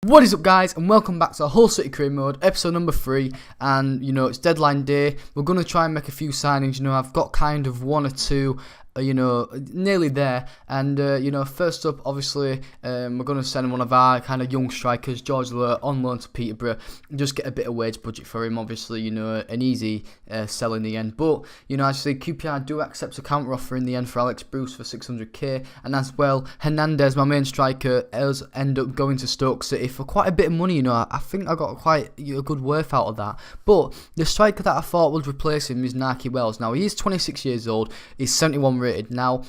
What is up, guys, and welcome back to Hull City Career Mode, episode number 3, and, it's deadline day. We're going to try and make a few signings. I've got kind of one or two, nearly there, and, first up, obviously, we're going to send one of our kind of young strikers, George Lure, on loan to Peterborough, just get a bit of wage budget for him, obviously, an easy sell in the end, but, actually, QPR do accept a counter offer in the end for Alex Bruce for 600k, and as well, Hernandez, my main striker, does end up going to Stoke City for quite a bit of money. I think I got quite a good worth out of that, but the striker that I thought would replace him is Naki Wells. Now, he is 26 years old, he's 71 rated. Now,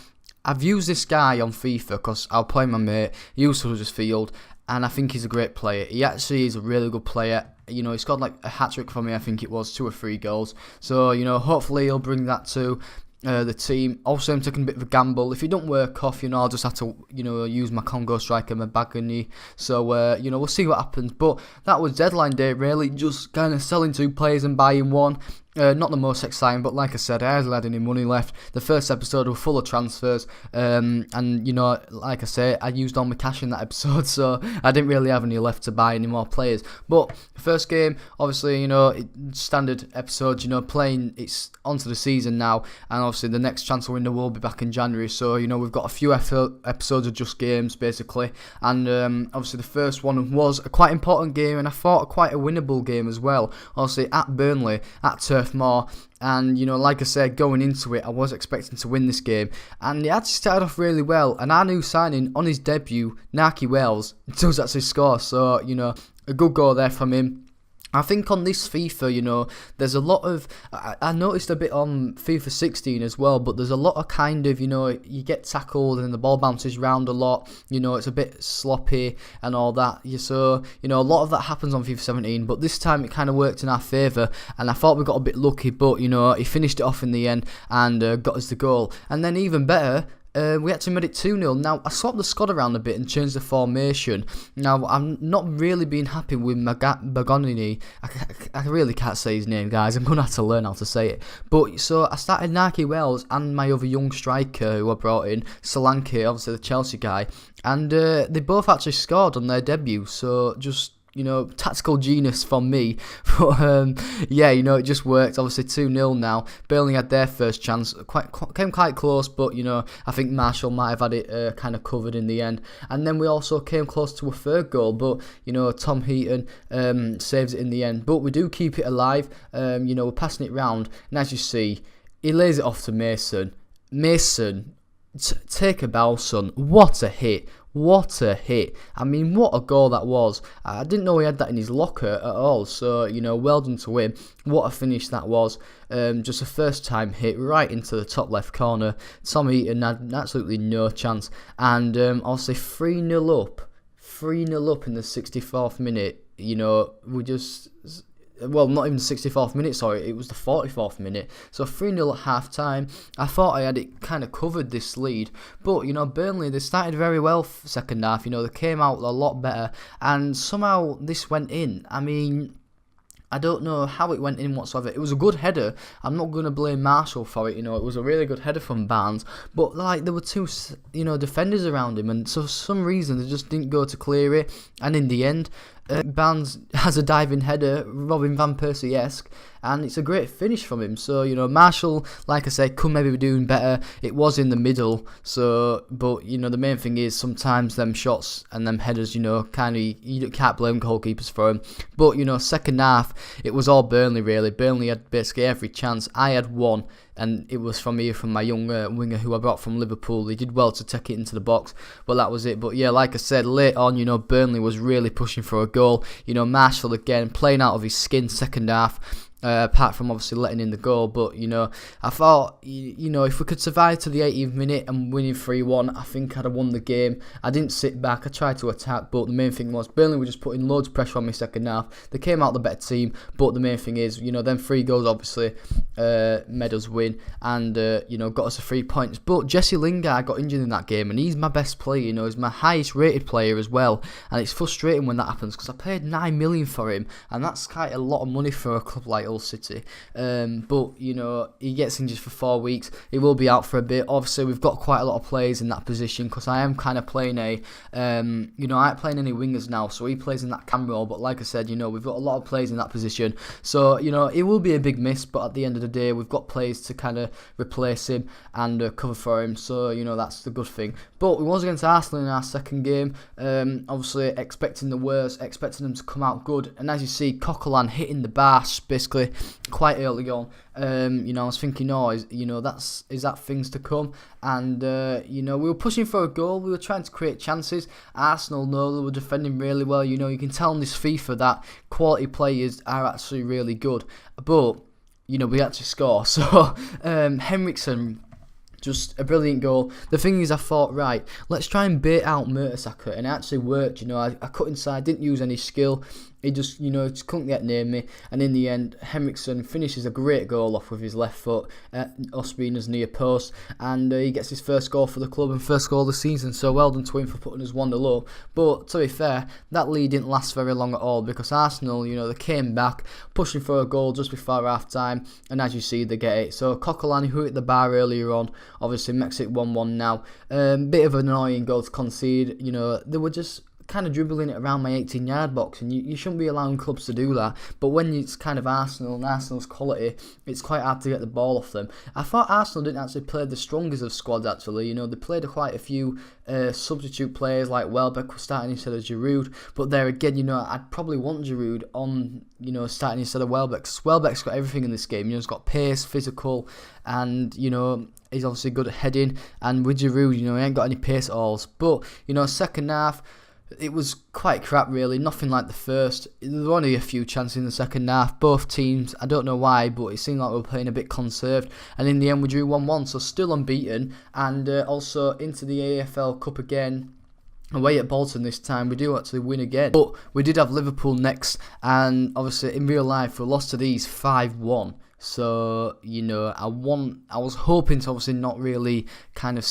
I've used this guy on FIFA because I'll play my mate. He used to just field, and I think he's a great player. He actually is a really good player. He scored like a hat-trick for me, I think it was, 2 or 3 goals. So, hopefully he'll bring that to the team. Also, I'm taking a bit of a gamble. If it don't work off, I'll just have to, use my Congo striker, my Bagani. So, we'll see what happens. But that was deadline day, really. Just kind of selling 2 players and buying 1. Not the most exciting, but like I said, I hardly had any money left. The first episode was full of transfers, and like I say, I used all my cash in that episode, so I didn't really have any left to buy any more players. But first game, obviously, standard episodes, playing, it's onto the season now, and obviously the next transfer window will be back in January, so, we've got a few episodes of just games, basically, and obviously the first one was a quite important game, and I thought quite a winnable game as well, obviously at Burnley, at Turf Moor, and like I said, going into it, I was expecting to win this game, and he actually started off really well, and our new signing on his debut, Naki Wells, does actually score, so a good goal there from him. I think on this FIFA, there's a lot of, I noticed a bit on FIFA 16 as well, but there's a lot of kind of, you get tackled and the ball bounces round a lot, it's a bit sloppy and all that, so, a lot of that happens on FIFA 17, but this time it kind of worked in our favour, and I thought we got a bit lucky, but, he finished it off in the end and got us the goal, and then even better, we actually made it 2-0. Now, I swapped the squad around a bit and changed the formation. Now, I'm not really being happy with Bagonini. I really can't say his name, guys. I'm going to have to learn how to say it. But, so, I started Naki Wells and my other young striker who I brought in, Solanke, obviously the Chelsea guy. And they both actually scored on their debut. So, just tactical genius from me, but it just worked. Obviously 2-0 now. Burnley had their first chance, came quite close, but I think Marshall might have had it kind of covered in the end. And then we also came close to a third goal, but Tom Heaton saves it in the end. But we do keep it alive. We're passing it round, and as you see, he lays it off to Mason. Take a bow, son. What a hit. What a hit. I mean, what a goal that was. I didn't know he had that in his locker at all. So, well done to him. What a finish that was. Just a first time hit right into the top left corner. Tom Heaton had absolutely no chance. And I'll say 3-0 up. 3-0 up in the 64th minute. We just... Well, not even the 64th minute, sorry, it was the 44th minute. So 3-0 at half-time. I thought I had it kind of covered, this lead. But, Burnley, they started very well second half. They came out a lot better. And somehow this went in. I mean, I don't know how it went in whatsoever. It was a good header. I'm not going to blame Marshall for it. It was a really good header from Barnes. But, there were 2, defenders around him. And so for some reason, they just didn't go to clear it. And in the end... Barnes has a diving header, Robin Van Persie-esque, and it's a great finish from him. So, Marshall, like I said, could maybe be doing better. It was in the middle, so, but, the main thing is sometimes them shots and them headers, kind of, you can't blame goalkeepers for them. But, second half, it was all Burnley, really. Burnley had basically every chance. I had one, and it was from my young winger who I brought from Liverpool. He did well to take it into the box, but that was it. But yeah, like I said, late on, Burnley was really pushing for a goal. Marshall again, playing out of his skin second half. Apart from obviously letting in the goal, but I thought if we could survive to the 80th minute and winning 3-1, I think I'd have won the game. I didn't sit back, I tried to attack, but the main thing was Burnley were just putting loads of pressure on me second half. They came out the better team, but the main thing is them 3 goals obviously made us win and got us a 3 points. But Jesse Lingard got injured in that game, and he's my best player. He's my highest rated player as well, and it's frustrating when that happens because I paid 9 million for him, and that's quite a lot of money for a club like Hull City. But, you know, he gets injured for 4 weeks. He will be out for a bit. Obviously, we've got quite a lot of players in that position because I am kind of playing I ain't playing any wingers now, so he plays in that cam role. But like I said, you know, we've got a lot of players in that position. So, you know, it will be a big miss, but at the end of the day, we've got players to kind of replace him and cover for him. So, you know, that's the good thing. But we was against Arsenal in our second game. Obviously, expecting the worst, expecting them to come out good. And as you see, Coquelin hitting the bar basically quite early on. You know, I was thinking, is that things to come? And you know, we were pushing for a goal. We were trying to create chances. Arsenal, no, they were defending really well. You know, you can tell in this FIFA that quality players are actually really good. But you know, we had to score. So Henriksen, just a brilliant goal. The thing is, I thought, right, let's try and bait out Mertesacker, and it actually worked. You know, I cut inside, didn't use any skill. He just, you know, just couldn't get near me. And in the end, Henriksen finishes a great goal off with his left foot at Ospina's near post. And he gets his first goal for the club and first goal of the season. So well done to him for putting us 1-0 up. But to be fair, that lead didn't last very long at all because Arsenal, you know, they came back, pushing for a goal just before half-time. And as you see, they get it. So Coquelin, who hit the bar earlier on, obviously makes it 1-1 now. Bit of an annoying goal to concede. You know, they were just kind of dribbling it around my 18-yard box, and you shouldn't be allowing clubs to do that. But when it's kind of Arsenal and Arsenal's quality, it's quite hard to get the ball off them. I thought Arsenal didn't actually play the strongest of squads, actually. You know, they played quite a few substitute players, like Welbeck was starting instead of Giroud. But there again, you know, I'd probably want Giroud on, you know, starting instead of Welbeck. Because Welbeck's got everything in this game. You know, he's got pace, physical, and, you know, he's obviously good at heading. And with Giroud, you know, he ain't got any pace at all. But, you know, second half, it was quite crap, really. Nothing like the first. There were only a few chances in the second half. Both teams, I don't know why, but it seemed like we were playing a bit conserved. And in the end, we drew 1-1, so still unbeaten. And also into the AFL Cup again. Away at Bolton this time, we do actually win again. But we did have Liverpool next. And obviously, in real life, we lost to these 5-1. So, you know, I was hoping to obviously not really kind of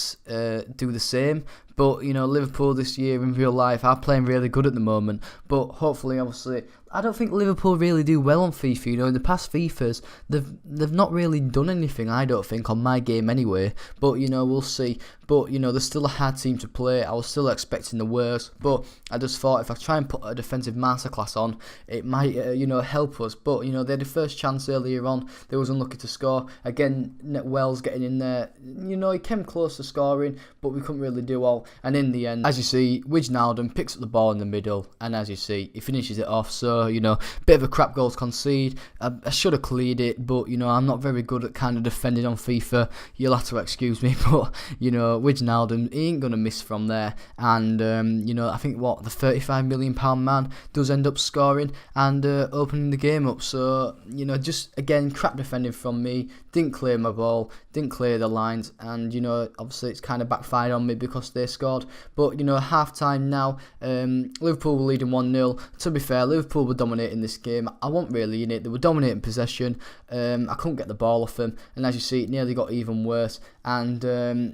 do the same. But, you know, Liverpool this year in real life are playing really good at the moment. But hopefully, obviously, I don't think Liverpool really do well on FIFA. You know, in the past FIFAs, they've not really done anything, I don't think, on my game anyway. But, you know, we'll see. But, you know, there's still a hard team to play. I was still expecting the worst. But I just thought if I try and put a defensive masterclass on, it might, you know, help us. But, you know, they had the first chance earlier on. They was unlucky to score. Again, Wells getting in there. You know, he came close to scoring, but we couldn't really do all. And in the end, as you see, Wijnaldum picks up the ball in the middle. And as you see, he finishes it off. So, you know, bit of a crap goal to concede. I should have cleared it, but, you know, I'm not very good at kind of defending on FIFA. You'll have to excuse me, but, you know, Wijnaldum, he ain't going to miss from there. And, you know, I think, the £35 million man does end up scoring and opening the game up. So, you know, just, again, crap defending from me. Didn't clear my ball, didn't clear the lines. And, you know, obviously it's kind of backfired on me because they scored. But, you know, half-time now, Liverpool were leading 1-0. To be fair, Liverpool were dominating this game. I wasn't really in it. They were dominating possession. I couldn't get the ball off them. And as you see, it nearly got even worse. And,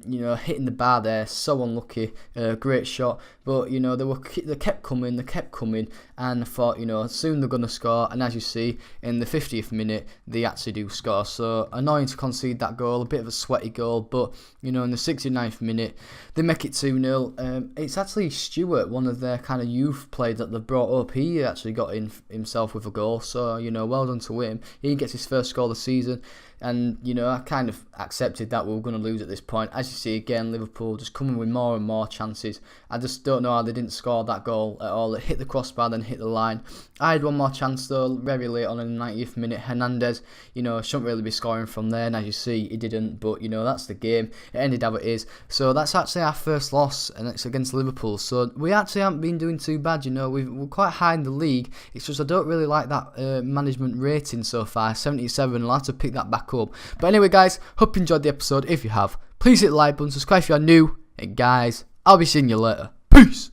you know, hitting the bar there, so unlucky. Great shot. But, you know, they kept coming. And I thought, you know, soon they're going to score. And as you see, in the 50th minute, they actually do score. So, annoying to concede that goal. A bit of a sweaty goal. But, you know, in the 69th minute, they make it 2-0. It's actually Stewart, one of their kind of youth players that they've brought up. He actually got in himself with a goal. So, you know, well done to him. He gets his first goal of the season. And, you know, I kind of accepted that we were going to lose at this point. As you see, again, Liverpool just coming with more and more chances. I just don't know how they didn't score that goal at all. It hit the crossbar, then hit the line. I had one more chance, though, very late on in the 90th minute. Hernandez, you know, shouldn't really be scoring from there. And as you see, he didn't. But, you know, that's the game. It ended how it is. So that's actually our first loss, and it's against Liverpool. So we actually haven't been doing too bad, you know. We're quite high in the league. It's just I don't really like that management rating so far, 77. I'll have to pick that back up. But anyway, guys, hope you enjoyed the episode. If you have, please hit the like button, subscribe if you are new, and guys, I'll be seeing you later. Peace.